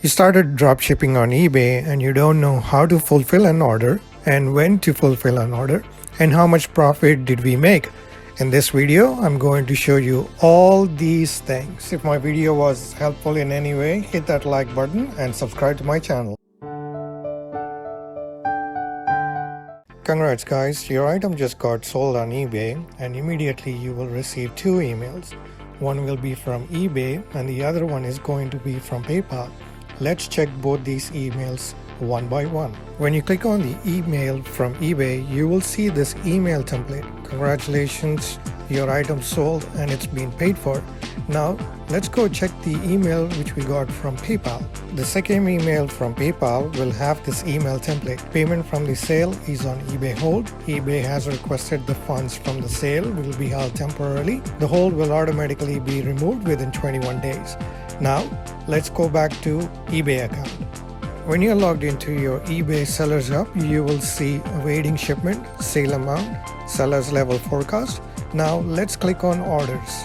You started dropshipping on eBay and you don't know how to fulfill an order and when to fulfill an order and how much profit did we make. In this video, I'm going to show you all these things. If my video was helpful in any way, hit that like button and subscribe to my channel. Congrats guys, your item just got sold on eBay and immediately you will receive two emails. One will be from eBay and the other one is going to be from PayPal. Let's check both these emails one by one. When you click on the email from eBay, you will see this email template. Congratulations, your item sold and it's been paid for. Now let's go check the email which we got from PayPal. The second email from PayPal will have this email template. Payment from the sale is on eBay hold. eBay has requested the funds from the sale will be held temporarily. The hold will automatically be removed within 21 days. Now let's go back to eBay account. When you're logged into your eBay Sellers Hub, you will see awaiting shipment, sale amount, seller's level forecast. Now let's click on orders.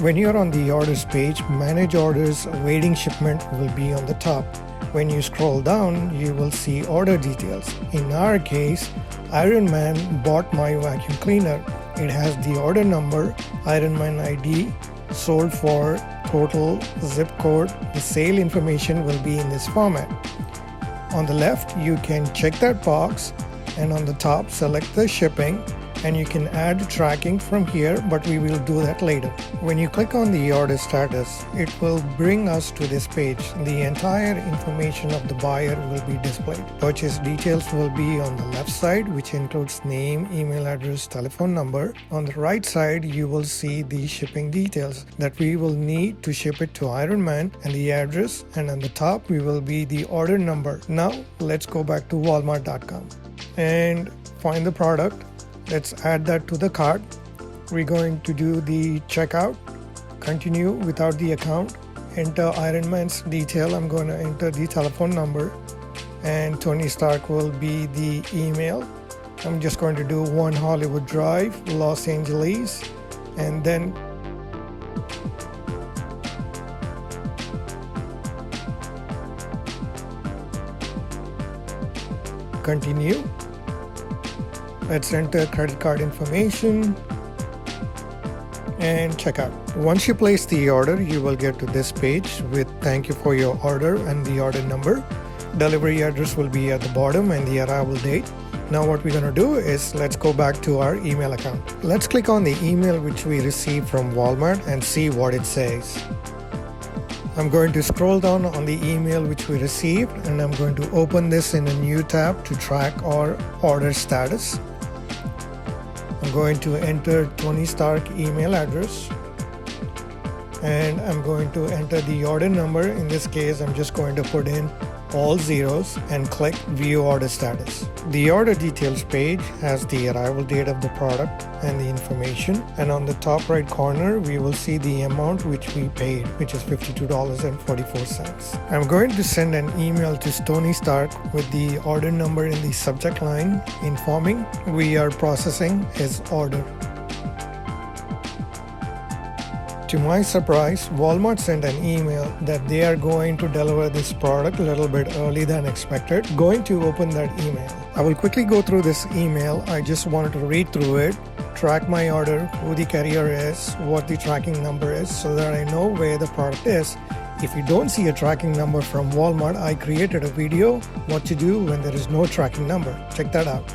When you're on the orders page, manage orders, awaiting shipment will be on the top. When you scroll down, you will see order details. In our case, Iron Man bought my vacuum cleaner. It has the order number, Iron Man ID, sold for, total, zip code. The sale information will be in this format. On the left, you can check that box, and on the top, select the shipping, and you can add tracking from here, but we will do that later. When you click on the order status, it will bring us to this page. The entire information of the buyer will be displayed. Purchase details will be on the left side, which includes name, email address, telephone number. On the right side, you will see the shipping details that we will need to ship it to Iron Man and the address, and on the top we will be the order number. Now let's go back to walmart.com and find the product. Let's add that to the cart. We're going to do the checkout, continue without the account, enter Iron Man's detail. I'm going to enter the telephone number and Tony Stark will be the email. I'm just going to do 1 Hollywood Drive, Los Angeles, and then continue. Let's enter credit card information and checkout. Once you place the order, you will get to this page with thank you for your order and the order number. Delivery address will be at the bottom and the arrival date. Now what we're going to do is let's go back to our email account. Let's click on the email which we received from Walmart and see what it says. I'm going to scroll down on the email which we received and I'm going to open this in a new tab to track our order status. I'm going to enter Tony Stark email address and I'm going to enter the order number. In this case, I'm just going to put in all zeros and click view order status. The order details page has the arrival date of the product and the information, and on the top right corner we will see the amount which we paid, which is $52.44. I'm going to send an email to Tony Stark with the order number in the subject line informing we are processing his order. To my surprise, Walmart sent an email that they are going to deliver this product a little bit early than expected. Going to open that email. I will quickly go through this email. I just wanted to read through it, track my order, who the carrier is, what the tracking number is, so that I know where the product is. If you don't see a tracking number from Walmart, I created a video what to do when there is no tracking number. Check that out.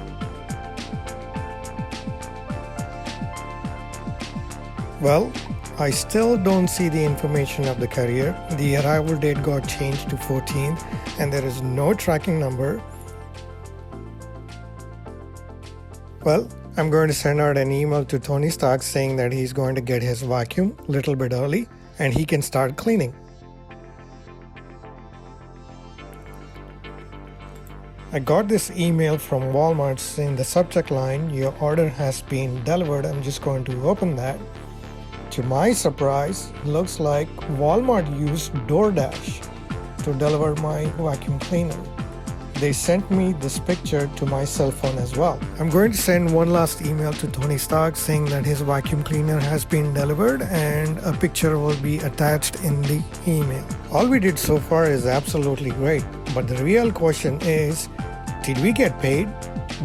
Well, I still don't see the information of the carrier. The arrival date got changed to 14th and there is no tracking number. Well, I'm going to send out an email to Tony Stark saying that he's going to get his vacuum a little bit early and he can start cleaning. I got this email from Walmart saying the subject line, your order has been delivered. I'm just going to open that. To my surprise, looks like Walmart used DoorDash to deliver my vacuum cleaner. They sent me this picture to my cell phone as well. I'm going to send one last email to Tony Stark saying that his vacuum cleaner has been delivered and a picture will be attached in the email. All we did so far is absolutely great, but the real question is, did we get paid?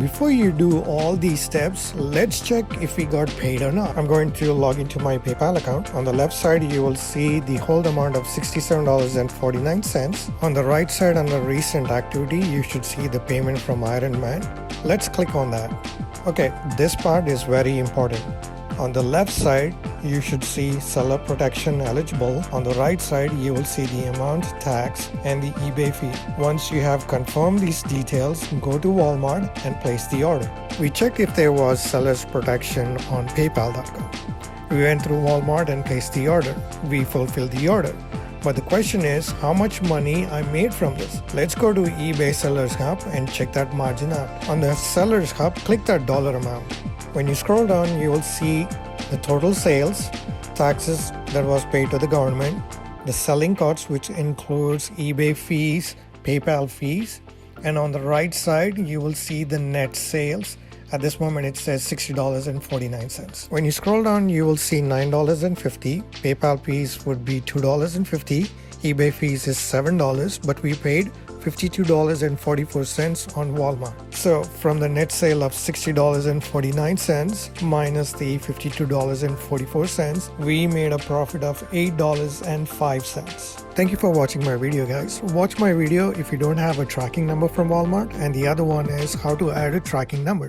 Before you do all these steps, let's check if we got paid or not. I'm going to log into my PayPal account. On the left side, you will see the hold amount of $67.49. On the right side, under recent activity, you should see the payment from Iron Man. Let's click on that. Okay, this part is very important. On the left side, you should see seller protection eligible. On the right side, you will see the amount, tax, and the eBay fee. Once you have confirmed these details, go to Walmart and place the order. We checked if there was seller's protection on PayPal.com. We went through Walmart and placed the order. We fulfilled the order. But the question is, how much money I made from this? Let's go to eBay Sellers Hub and check that margin out. On the Sellers Hub, click that dollar amount. When you scroll down, you will see the total sales, taxes that was paid to the government, the selling costs, which includes eBay fees, PayPal fees, and on the right side, you will see the net sales. At this moment, it says $60.49. When you scroll down, you will see $9.50. PayPal fees would be $2.50. eBay fees is $7, but we paid $52.44 on Walmart. So from the net sale of $60.49 minus the $52.44, we made a profit of $8.05. Thank you for watching my video, guys. Watch my video if you don't have a tracking number from Walmart, and the other one is how to add a tracking number.